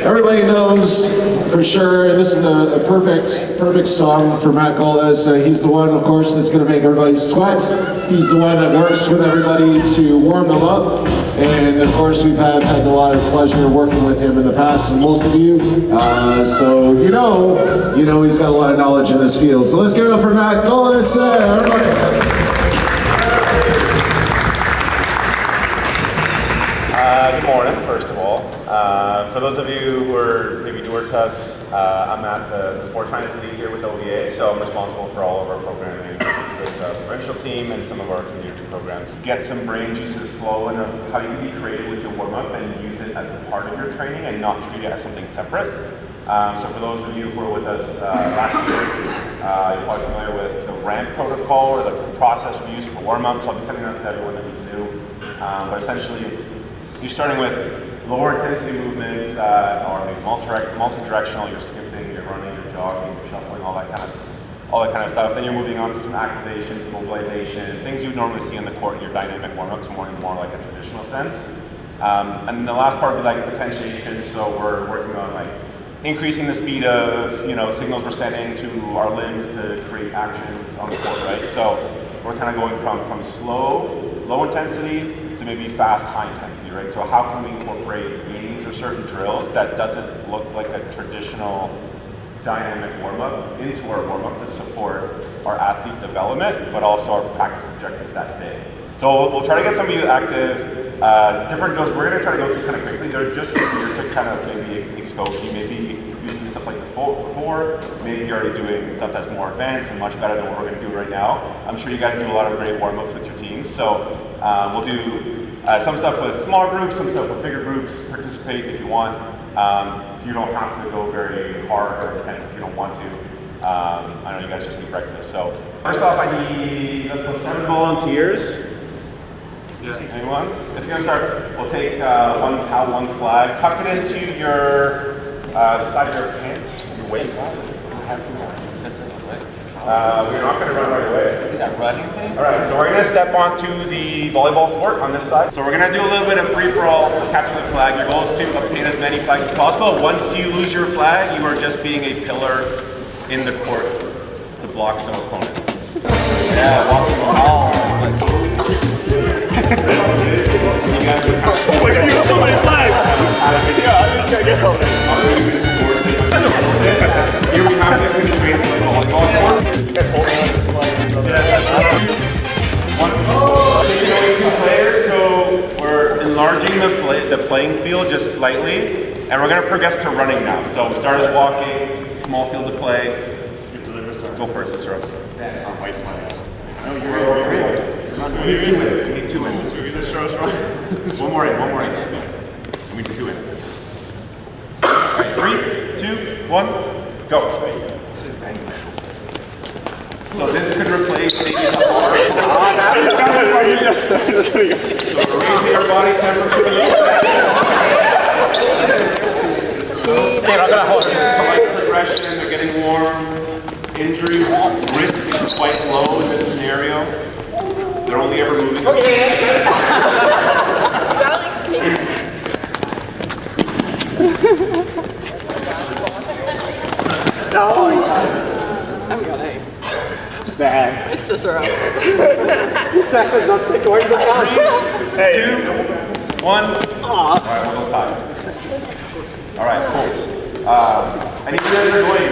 Everybody knows for sure, and this is a perfect song for Matt Golas. He's the one, of course, that's going to make everybody sweat. He's the one that works with everybody to warm them up. And of course, we've had a lot of pleasure working with him in the past, and most of you. So you know he's got a lot of knowledge in this field. So let's give it up for Matt Golas, everybody. Good morning, first of all. For those of you who are maybe newer to us, I'm at the sports science lead here with OVA, so I'm responsible for all of our programming with the provincial team and some of our community programs. Get some brain juices flowing of how you can be creative with your warm-up and use it as a part of your training and not treat it as something separate. So for those of you who were with us last year, you're probably familiar with the ramp protocol or the process we use for warm-up, so I'll be sending that to everyone that we do. But essentially, you're starting with lower intensity movements, or maybe multi-directional. You're skipping, you're running, you're jogging, you're shuffling, all that kind of stuff. Then you're moving on to some activations, mobilization, things you would normally see on the court in your dynamic warm-ups, more like a traditional sense. And then the last part would be like potentiation. So we're working on like increasing the speed of signals we're sending to our limbs to create actions on the court, right? So we're kind of going from slow, low intensity to maybe fast, high intensity, right? So how can we incorporate games or certain drills that doesn't look like a traditional dynamic warm-up into our warm-up to support our athlete development, but also our practice objectives that day. So we'll try to get some of you active. Different drills we're going to try to go through kind of quickly. They're just here to kind of maybe expose you. Maybe you've seen stuff like this before. Maybe you're already doing stuff that's more advanced and much better than what we're going to do right now. I'm sure you guys do a lot of great warm-ups with your teams. So we'll do some stuff with small groups, some stuff with bigger groups. Participate if you want. You don't have to go very hard or intense if you don't want to. I know you guys just need breakfast. So first off, I need 7 volunteers. Anyone? It's going to start. We'll take one towel, one flag. Tuck it into the side of your pants, your waist. We're not going to run right away. Is it a running thing? All right, so we're going to step onto the volleyball court on this side. So we're going to do a little bit of free-for-all to capture the flag. Your goal is to obtain as many flags as possible. Once you lose your flag, you are just being a pillar in the court to block some opponents. Yeah, walking the ball. Oh my god, you got so many flags! Yeah, I think I get all Here we have the constraint of the volleyball court. One players, so we're enlarging the playing field just slightly, and we're going to progress to running now. So we start as walking, small field to play. Go first, Mr. Rose. white flags. No, you need 2 wins. Is this Rose run? One more in. We need 2 in. All right, 3, 2, 1, go. So this could replace maybe the bar. So we're raising your body temperature. They're not gonna hold it. Slight progression, they're getting warm. Injury risk is quite low in this scenario. They're only ever moving. You gotta like sneak. I'm gonna. Bad. It's Cicero. 2 seconds, let's take away the ball. 3, 2, 1. All right, we'll go tie. All right, cool. And if you guys are going,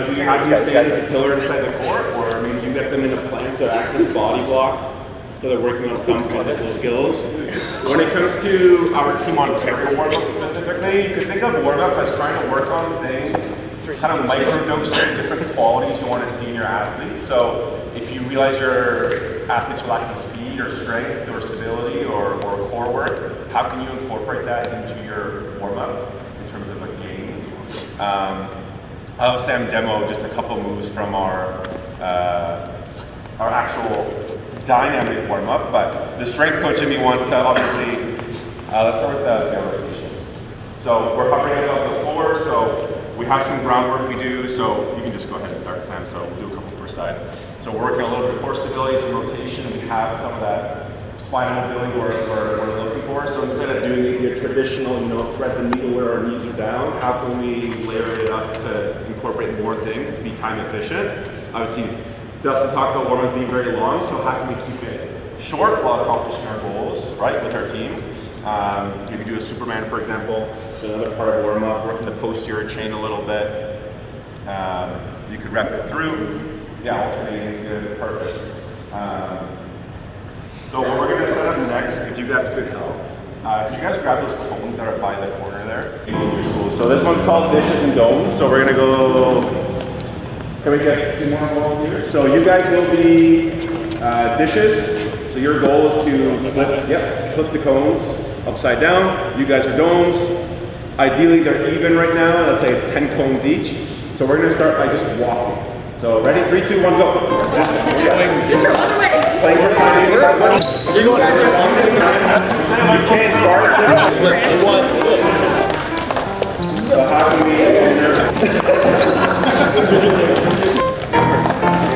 do you have you stand as a pillar inside the court, or maybe you get them in a plank to act as body block, so they're working on some physical skills. When it comes to our Team Ontario warm-up specifically, you could think of warm-up as trying to work on things, kind of microdosing different qualities you want to see in your athletes. So if you realize your athletes are lacking speed or strength or stability or core work, how can you incorporate that into your warm-up in terms of a game? I'll have Sam demo just a couple moves from our actual dynamic warm-up, but the strength coach in me wants to obviously, let's start with the rotation. So we're hovering above the floor, so we have some groundwork we do, so you can just go ahead and start, Sam, so we'll do a couple per side. So we're working on a little bit of core stability, some rotation, we have some of that spine mobility we're looking for. So instead of doing your traditional, thread the needle where our knees are down, how can we layer it up to incorporate more things to be time efficient? Obviously, Dustin talked about warm-ups being very long, so how can we keep it short while accomplishing our goals, right, with our team? You could do a Superman, for example. So another part of warm-up, working the posterior chain a little bit. You could rep it through. Yeah, alternating is good, perfect. So what we're gonna set up next, if you guys could help, could you guys grab those cones that are by the corner there? So this one's called dishes and domes. So we're gonna go, can we get 2 more volunteers? So you guys will be dishes. So your goal is to flip the cones upside down. You guys are domes. Ideally they're even right now. Let's say it's 10 cones each. So we're gonna start by just walking. So ready, 3, 2, 1, go. Sister, on the way. Playing for time. You guys are walking. You can't guard. So how can we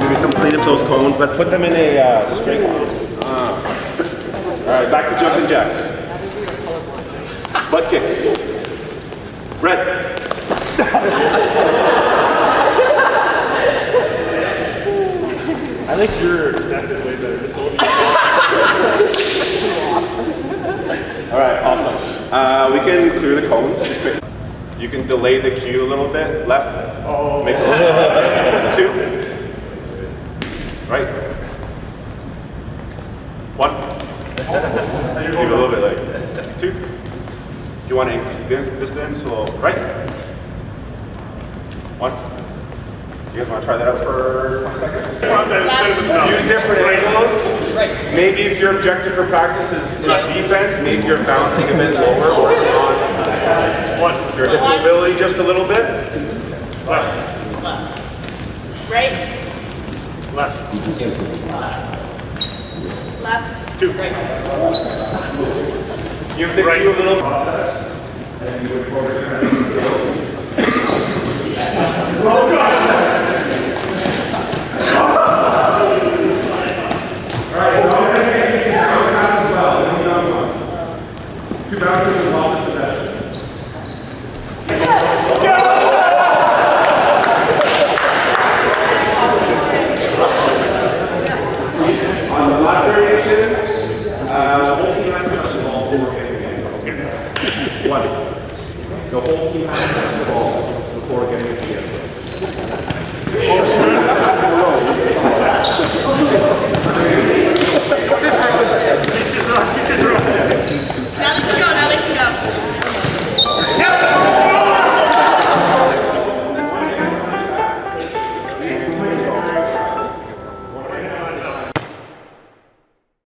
maybe complete up those cones? Let's put them in a straight line. All right, back to jumping jacks. Butt kicks. Red. I think your method way better than All right, awesome. We can clear the cones. You can delay the cue a little bit. Left. Oh. Make it 2. Right. 1. Maybe a little bit like 2. If you want to increase the distance, a little right. 1. You guys want to try that out for 20 seconds? Use different angles. Maybe if your objective for practice is defense, maybe you're bouncing a bit lower or on your hip mobility just a little bit. Left. Right. Left. Left. 2. Right. You have to do a little process. And you would